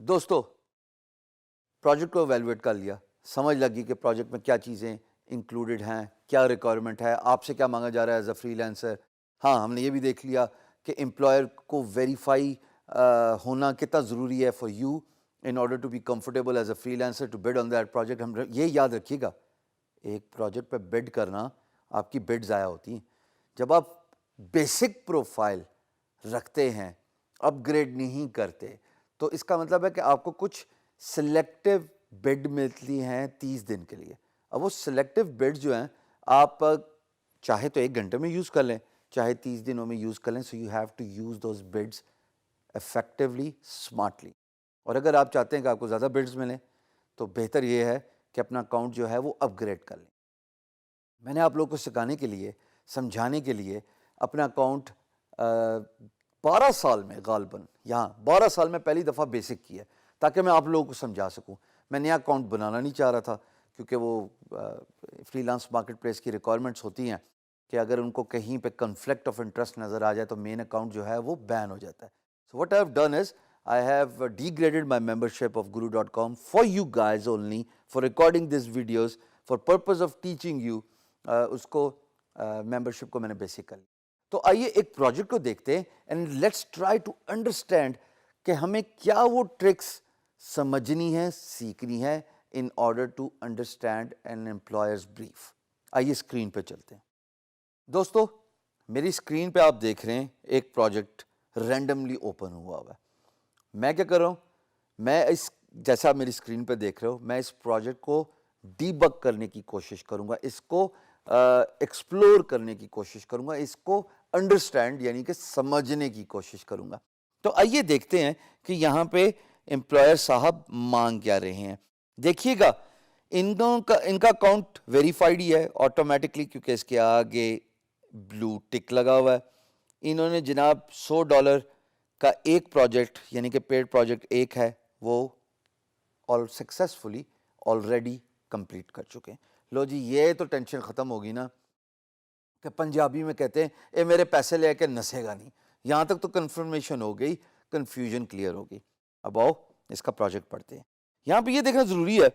دوستو پروجیکٹ کو ایویلویٹ کر لیا, سمجھ لگی کہ پروجیکٹ میں کیا چیزیں انکلوڈڈ ہیں, کیا ریکوائرمنٹ ہے, آپ سے کیا مانگا جا رہا ہے ایز اے فری لینسر. ہاں, ہم نے یہ بھی دیکھ لیا کہ امپلائر کو ویریفائی ہونا کتنا ضروری ہے for you in order to be comfortable as a freelancer to bid on that project. ہم یہ یاد رکھیے گا, ایک پروجیکٹ پہ بڈ کرنا آپ کی بڈ ضائع ہوتی ہیں. جب آپ بیسک پروفائل رکھتے ہیں, اپ گریڈ نہیں کرتے, تو اس کا مطلب ہے کہ آپ کو کچھ سلیکٹیو بڈ ملتی ہیں 30 دن کے لیے. اب وہ سلیکٹیو بڈ جو ہیں آپ چاہے تو 1 گھنٹے میں یوز کر لیں, چاہے 30 دنوں میں یوز کر لیں. So you have to use those bids effectively, smartly. اور اگر آپ چاہتے ہیں کہ آپ کو زیادہ بڈز ملیں تو بہتر یہ ہے کہ اپنا اکاؤنٹ جو ہے وہ اپ گریڈ کر لیں. میں نے آپ لوگوں کو سکھانے کے لیے, سمجھانے کے لیے اپنا اکاؤنٹ 12 سال میں, غالباً یہاں 12 سال میں پہلی دفعہ بیسک کیا ہے تاکہ میں آپ لوگوں کو سمجھا سکوں. میں نیا اکاؤنٹ بنانا نہیں چاہ رہا تھا کیونکہ وہ فری لانس مارکیٹ پلیس کی ریکوائرمنٹس ہوتی ہیں کہ اگر ان کو کہیں پہ کنفلکٹ آف انٹرسٹ نظر آ جائے تو مین اکاؤنٹ جو ہے وہ بین ہو جاتا ہے. So what I have done is I have degraded my membership of guru.com for you guys only, for recording these videos, for purpose of teaching you. اس کو membership کو میں نے بیسک کر لیا. تو آئیے ایک پروجیکٹ کو دیکھتے ہیں and let's try to understand کہ ہمیں کیا وہ ٹرکس سمجھنی ہے, سیکھنی ہے in order to understand an employer's brief. آئیے اسکرین پہ چلتے ہیں. دوستو میری اسکرین پہ آپ دیکھ رہے ہیں ایک پروجیکٹ رینڈملی اوپن ہوا ہے. میں کیا کر رہا ہوں, میں اس جیسا آپ میری اسکرین پہ دیکھ رہے ہو, میں اس پروجیکٹ کو ڈی بگ کرنے کی کوشش کروں گا, اس کو ایکسپلور کرنے کی کوشش کروں گا, اس کو انڈرسٹینڈ یعنی کہ سمجھنے کی کوشش کروں گا. تو آئیے دیکھتے ہیں کہ یہاں پہ امپلائر صاحب مانگ کیا رہے ہیں. دیکھیے گا ان کا اکاؤنٹ ویریفائڈ ہی ہے آٹومیٹکلی کیونکہ اس کے آگے بلو ٹک لگا ہوا ہے. انہوں نے جناب $100 کا ایک پروجیکٹ یعنی کہ پیڈ پروجیکٹ ایک ہے وہ سکسیسفلی آلریڈی کمپلیٹ کر چکے ہیں. لو جی, یہ تو ٹینشن ختم ہوگی نا, کہ پنجابی میں کہتے ہیں اے میرے پیسے لے کے نسے گا نہیں. یہاں تک تو کنفرمیشن ہو گئی, کنفیوژن کلیئر ہوگی. اب آؤ اس کا پروجیکٹ پڑھتے ہیں. یہاں پہ یہ دیکھنا ضروری ہے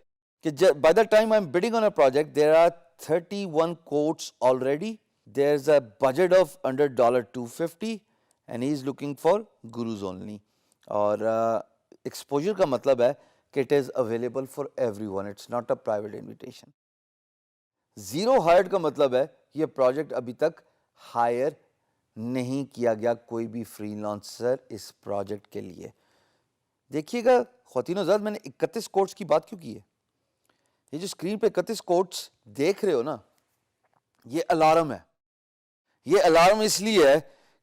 کہ by the time I am bidding on a project there are 31 quotes already. There's a budget of under $250 and he is looking for gurus only. اور ایکسپوجر کا مطلب ہے کہ it is available for everyone, it's not a private invitation. Zero hired کا مطلب ہے یہ project ابھی تک ہائر نہیں کیا گیا کوئی بھی فری لانسر اس پروجیکٹ کے لیے. دیکھیے گا خواتین و حضرات, میں نے 31 کوٹس کی بات کیوں کی ہے. یہ جو اسکرین پہ 31 کوٹس دیکھ رہے ہو نا, یہ الارم ہے. یہ الارم اس لیے ہے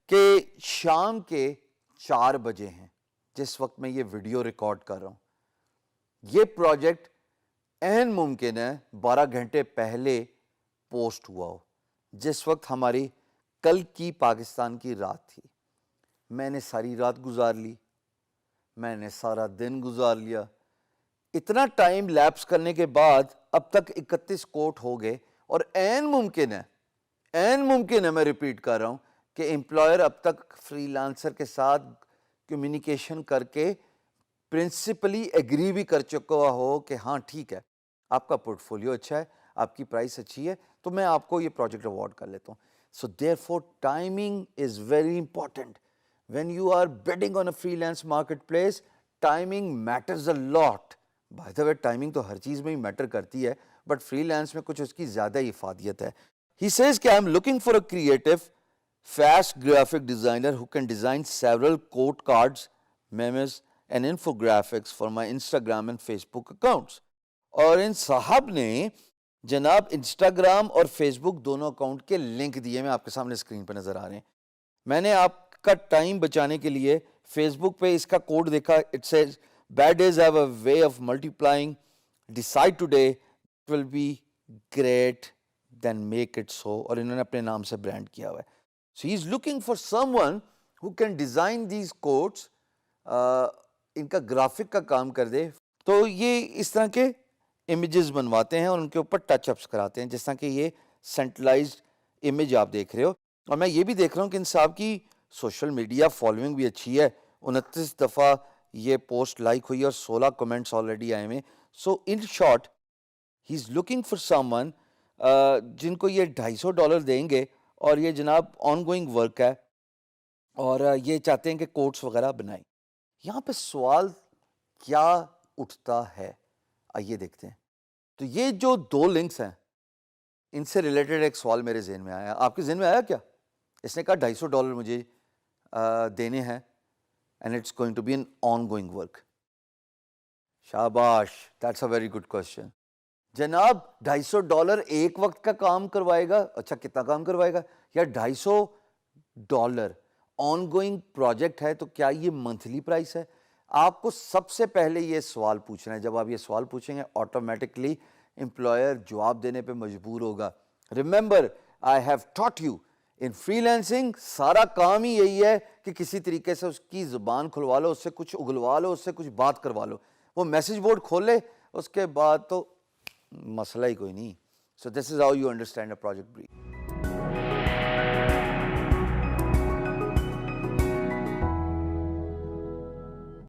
کہ شام کے 4 بجے ہیں جس وقت میں یہ ویڈیو ریکارڈ کر رہا ہوں. یہ پروجیکٹ عین ممکن ہے 12 گھنٹے پہلے پوسٹ ہوا ہو, جس وقت ہماری کل کی پاکستان کی رات تھی. میں نے ساری رات گزار لی, میں نے سارا دن گزار لیا. اتنا ٹائم لیپس کرنے کے بعد اب تک 31 کوٹ ہو گئے اور عین ممکن ہے, میں ریپیٹ کر رہا ہوں کہ امپلائر اب تک فری لانسر کے ساتھ کمیونیکیشن کر کے پرنسپلی ایگری بھی کر چکا ہو کہ ہاں ٹھیک ہے, آپ کا پورٹ فولیو اچھا ہے, آپ کی پرائس اچھی ہے, تو میں آپ کو یہ پروجیکٹ اوارڈ کر لیتا ہوں. So therefore timing is very important. When you are bidding on a freelance marketplace, timing matters a lot. By the way timing تو ہر چیز میں ہی میٹر کرتی ہے, بٹ فری لانس میں کچھ اس کی زیادہ ہی افادیت ہے. He says کہ I'm looking for a creative, fast graphic designer who can design several quote cards, memes and infographics for my Instagram and Facebook accounts. اور ان صاحب نے جناب انسٹاگرام اور فیس بک دونوں اکاؤنٹ کے لنک دیے, میں آپ کے سامنے اسکرین پہ نظر آ رہے ہیں. میں نے آپ کا ٹائم بچانے کے لیے فیس بک پہ اس کا کوڈ دیکھا. It says bad days have a way of multiplying. Decide today, it will be great. Then make it so. اور انہوں نے اپنے نام سے برانڈ کیا ہوا ہے. So he is looking for someone who can design these quotes. ان کا گرافک کا کام کر دے. تو یہ اس طرح کے امیجز بنواتے ہیں اور ان کے اوپر ٹچ اپس کراتے ہیں, جس طرح کہ یہ سینٹرلائزڈ امیج آپ دیکھ رہے ہو. اور میں یہ بھی دیکھ رہا ہوں کہ ان صاحب کی سوشل میڈیا فالوئنگ بھی اچھی ہے. 29 دفعہ یہ پوسٹ لائک ہوئی اور 16 کمنٹس آلریڈی آئے ہوئے. So in short he is looking for someone جن کو یہ $250 دیں گے اور یہ جناب آن گوئنگ ورک ہے اور یہ چاہتے ہیں کہ کوٹس وغیرہ بنائیں. یہاں پہ سوال کیا اٹھتا ہے آئیے دیکھتے ہیں. تو یہ جو 2 لنکس ہیں ان سے ریلیٹڈ ایک سوال میرے ذہن میں آیا. آپ کے ذہن میں آیا کیا؟ اس نے کہا $250 مجھے دینے ہیں and it's going to be an ongoing work. شاباش, that's a very good question. جناب $250 ایک وقت کا کام کروائے گا. اچھا کتنا کام کروائے گا یا $250 آن گوئنگ پروجیکٹ ہے تو کیا یہ منتھلی پرائس ہے؟ آپ کو سب سے پہلے یہ سوال پوچھنا ہے. جب آپ یہ سوال پوچھیں گے آٹومیٹکلی امپلائر جواب دینے پہ مجبور ہوگا. Remember I have taught you in free lancing سارا کام ہی یہی ہے کہ کسی طریقے سے اس کی زبان کھلوا لو, اس سے کچھ اگلوا لو, اس سے کچھ بات کروا لو. وہ میسج بورڈ کھول لے اس کے بعد تو مسئلہ ہی کوئی نہیں. So this is how you understand a project brief.